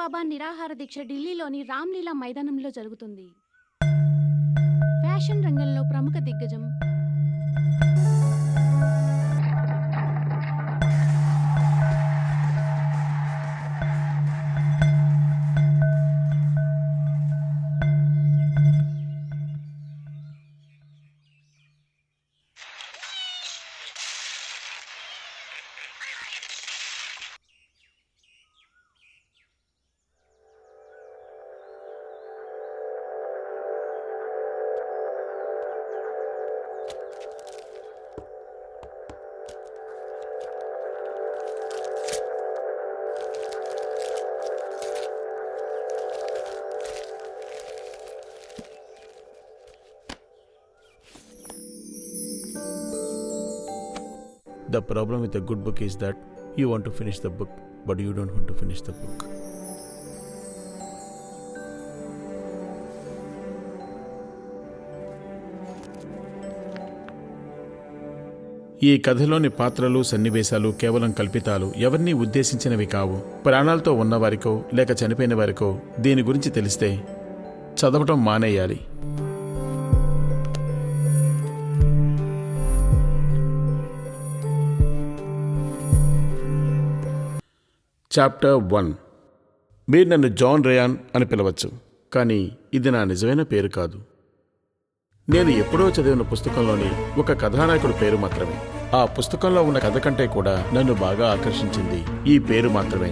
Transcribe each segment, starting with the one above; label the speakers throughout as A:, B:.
A: సాయిబాబా నిరాహార దీక్ష ఢిల్లీలోని రామ్లీలా మైదానంలో జరుగుతుంది. ఫ్యాషన్ రంగంలో ప్రముఖ దిగ్గజం
B: The problem with a good book is that you want to finish the book, but you don't want to finish the book. ఈ కథలోని పాత్రలు సన్నివేశాలు కేవలం కల్పితాలు, ఎవరినీ ఉద్దేశించినవి కావు. ప్రాణాలతో ఉన్నవారికో లేక చనిపోయిన వారికో దీని గురించి తెలిస్తే చదవటం మానేయాలి. చాప్టర్ 1. మీరు నన్ను జాన్ రేయాన్ అని పిలవచ్చు, కానీ ఇది నా నిజమైన పేరు కాదు. నేను ఎప్పుడో చదివిన పుస్తకంలోని ఒక కథానాయకుడి పేరు మాత్రమే. ఆ పుస్తకంలో ఉన్న కథ కంటే కూడా నన్ను బాగా ఆకర్షించింది ఈ పేరు మాత్రమే,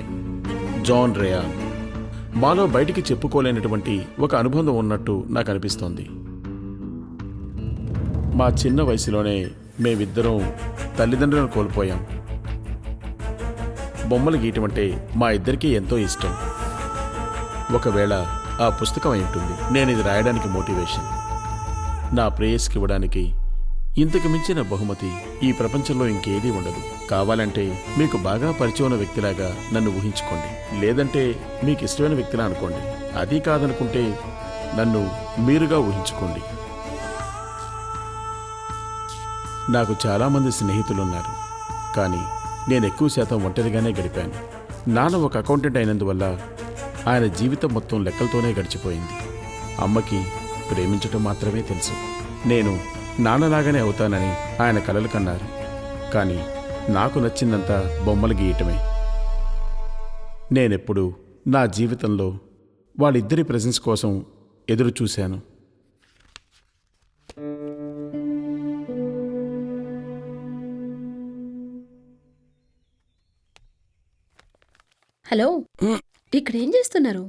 B: జాన్ రేయాన్. మాలో బయటికి చెప్పుకోలేనటువంటి ఒక అనుబంధం ఉన్నట్టు నాకు అనిపిస్తోంది. మా చిన్న వయసులోనే మేమిద్దరం తల్లిదండ్రులను కోల్పోయాం. బొమ్మలు గీయటం అంటే మా ఇద్దరికీ ఎంతో ఇష్టం. ఒకవేళ ఆ పుస్తకం అయి ఉంటుంది నేను ఇది రాయడానికి మోటివేషన్. నా ప్రేయస్కి ఇవ్వడానికి ఇంతకు మించిన బహుమతి ఈ ప్రపంచంలో ఇంకేదీ ఉండదు. కావాలంటే మీకు బాగా పరిచయం ఉన్న వ్యక్తిలాగా నన్ను ఊహించుకోండి, లేదంటే మీకు ఇష్టమైన వ్యక్తిలా అనుకోండి. అది కాదనుకుంటే నన్ను మీరుగా ఊహించుకోండి. నాకు చాలామంది స్నేహితులున్నారు, కానీ నేను ఎక్కువ శాతం ఒంటరిగానే గడిపాను. నాన్న ఒక అకౌంటెంట్ అయినందువల్ల ఆయన జీవితం మొత్తం లెక్కలతోనే గడిచిపోయింది. అమ్మకి ప్రేమించటం మాత్రమే తెలుసు. నేను నాన్నలాగానే అవుతానని ఆయన కలలు కన్నారు, కానీ నాకు నచ్చిందంతా బొమ్మలు గీయటమే. నేనెప్పుడు నా జీవితంలో వాళ్ళిద్దరి ప్రెజెన్స్ కోసం ఎదురు చూశాను.
C: హలో, ఇక్కడేం చేస్తున్నారు?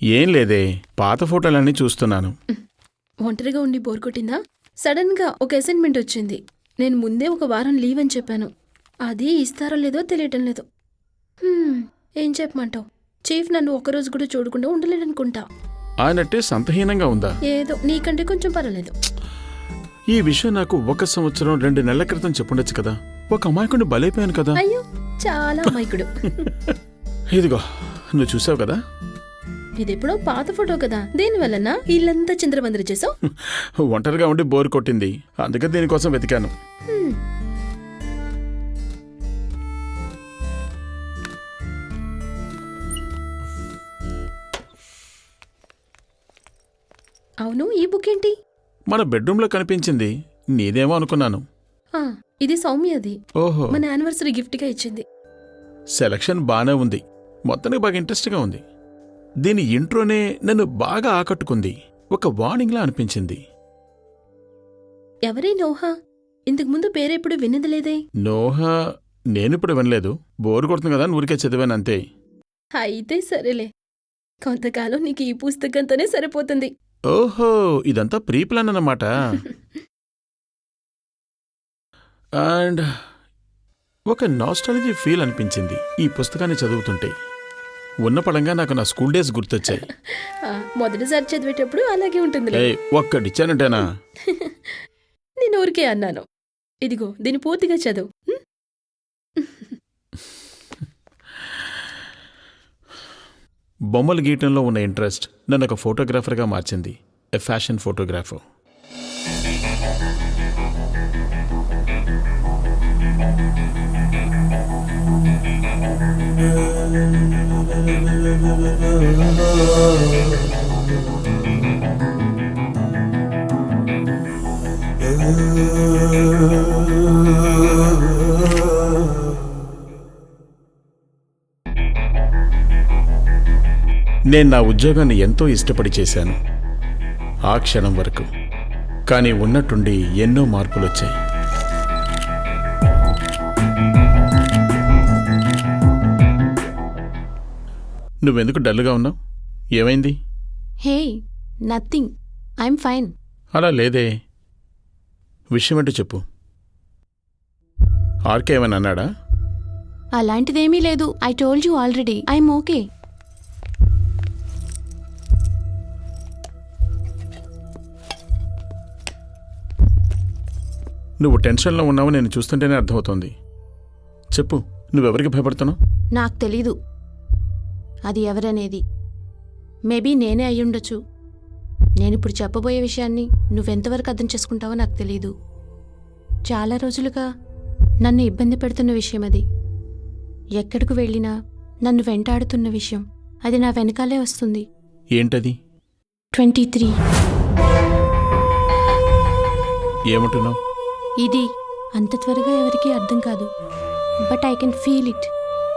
B: ఏం లేదే, పాత ఫోటోలన్నీ చూస్తున్నాను.
C: ఒంటరిగా ఉండి బోర్ కొట్టిందా? సడన్ గా ఒక అసైన్మెంట్ వచ్చింది. నేను ముందే ఒక వారం లీవ్ అని చెప్పాను. అది ఇస్తారో లేదో తెలియటం లేదు. ఏం చెప్పమంటావు? చీఫ్ నన్ను ఒక్కరోజు కూడా చూడకుండా ఉండలేదనుకుంటా.
B: ఆయనట్టే సంతహీనంగా ఉందా?
C: ఏదో నీకంటే కొంచెం పర్వాలేదు.
B: ఈ విషయం నాకు 1 సంవత్సరం 2 నెలల క్రితం చెప్పుండొచ్చు కదా. ఒక అమాయకుడిని బలైపోయాను కదా.
C: అయ్యో, చాలా అమాయకుడు.
B: ఇదిగో, నువ్వు చూసావు కదా.
C: ఇదెప్పుడో పాత ఫోటో కదా, దీనివల్లనా ఇల్లంతా చిందరవందర చేసావు?
B: ఒంటరిగా ఉండి బోర్ కొట్టింది, అందుకే దీనికోసం వెతికాను.
C: అవును, ఈ బుక్ ఏంటి?
B: మన బెడ్రూమ్లో కనిపించింది, నీదేమో అనుకున్నాను.
C: ఇది సౌమ్యది.
B: ఓహో,
C: మన యానివర్సరీ గిఫ్ట్గా ఇచ్చింది.
B: సెలక్షన్ బానే ఉంది, మొత్తానికి బాగా ఇంట్రెస్ట్గా ఉంది. దీని ఇంట్రోనే నన్ను బాగా ఆకట్టుకుంది. ఒక వార్నింగ్లా అనిపించింది.
C: ఎవరే నోహా? ఇంతకు ముందు పేరెప్పుడు విన్నది లేదే.
B: నోహా నేనిప్పుడు వినలేదు, బోరు కొడుతుంది కదా ఊరికే చదివాను అంతే.
C: అయితే సరేలే, కొంతకాలం నీకు ఈ పుస్తకంతోనే సరిపోతుంది.
B: ఓహో, ఇదంతా ప్రీ ప్లాన్ అన్నమాట. అండ్ ఒక నాస్టాలజీ ఫీల్ అనిపించింది ఈ పుస్తకాన్ని చదువుతుంటే. ఉన్న పడంగా నాకు నా స్కూల్ డేస్ గుర్తొచ్చాయి.
C: మొదటిసారి చదివేటప్పుడు అలాగే ఉంటుంది.
B: ఒక్కడిచ్చానంటేనా?
C: నేను ఊరికే అన్నాను. ఇదిగో, దీన్ని పూర్తిగా చదువు.
B: బొమ్మలు గీయటంలో ఉన్న ఇంట్రెస్ట్ నన్ను ఒక ఫోటోగ్రాఫర్గా మార్చింది. A fashion photographer. నేను నా ఉద్యోగాన్ని ఎంతో ఇష్టపడి చేశాను ఆ క్షణం వరకు. కానీ ఉన్నట్టుండి ఎన్నో మార్పులు వచ్చాయి. నువ్వెందుకు డల్గా ఉన్నావు? ఏమైంది?
A: హే, నథింగ్. I'm fine.
B: అలా లేదే. విషయం ఏంటో చెప్పు. ఆర్కే ఏమైనా అన్నాడా?
A: అలాంటిదేమీ లేదు. I told you already. I'm okay.
B: నువ్వు టెన్షన్లో ఉన్నావు నేను చూస్తుంటేనే అర్థమవుతోంది. చెప్పు, నువ్వెవరికి భయపడుతున్నావు?
A: నాకు తెలీదు అది ఎవరనేది. మేబీ నేనే అయ్యుండొచ్చు. నేనిప్పుడు చెప్పబోయే విషయాన్ని నువ్వెంతవరకు అర్థం చేసుకుంటావో నాకు తెలీదు. చాలా రోజులుగా నన్ను ఇబ్బంది పెడుతున్న విషయం అది. ఎక్కడికి వెళ్ళినా నన్ను వెంటాడుతున్న విషయం. అది నా వెనకాలే వస్తుంది.
B: ఏంటది?
A: 23.
B: ఏమంటున్నావు?
A: ఇది అంత త్వరగా ఎవరికీ అర్థం కాదు. But I can feel it.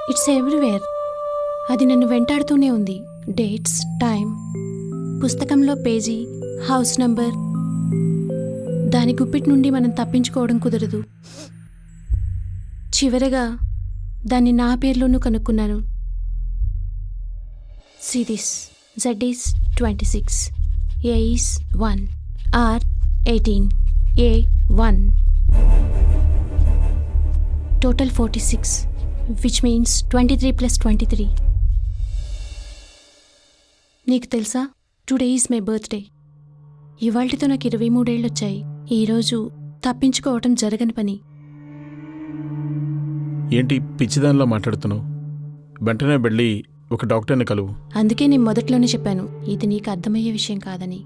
A: It's everywhere. అది నన్ను వెంటాడుతూనే ఉంది. డేట్స్, టైం, పుస్తకంలో పేజీ, హౌస్ నంబర్. దాని గుప్పిటి నుండి మనం తప్పించుకోవడం కుదరదు. చివరగా దాన్ని నా పేర్లోనూ కనుక్కున్నాను. See this. Z is 26. A is 1. R 18. A 1. Total 46, which means 23 plus 23. నీకు తెలుసా, టుడే ఈజ్ మై బర్త్డే. ఇవాళ్టితో నాకు 23 ఏళ్ళు వచ్చాయి. ఈరోజు తప్పించుకోవటం జరగని పని.
B: ఏంటి పిచ్చిదానిలో మాట్లాడుతున్నావు? వెంటనే వెళ్ళి ఒక డాక్టర్ని కలువు.
A: అందుకే నేను మొదట్లోనే చెప్పాను, ఇది నీకు అర్థమయ్యే విషయం కాదని.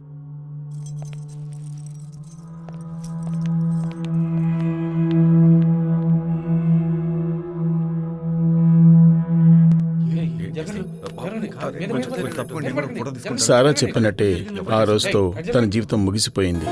B: సారా చెప్పినట్టే ఆ రోజుతో తన జీవితం ముగిసిపోయింది.